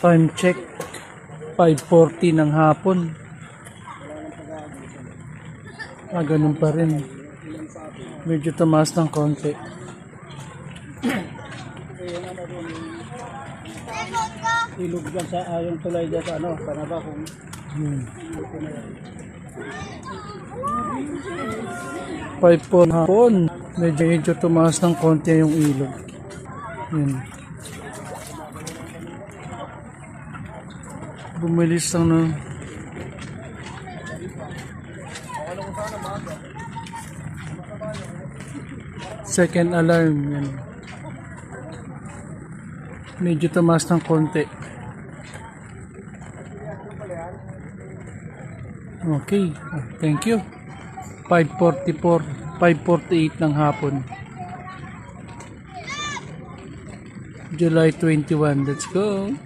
Time check, 5:40 ng hapon. Ganun pa rin. Medyo tumaas ng konti. Ilog dyan sa yung tulay dyan sa ano, Panaba kung 5:00 hapon. Medyo tumaas ng konti yung ilog. Yun. Bumilis lang na. Second alarm. Yan. Medyo tumaas ng konti. Okay. Thank you. 5:44, 5:48 ng hapon. July 21. Let's go.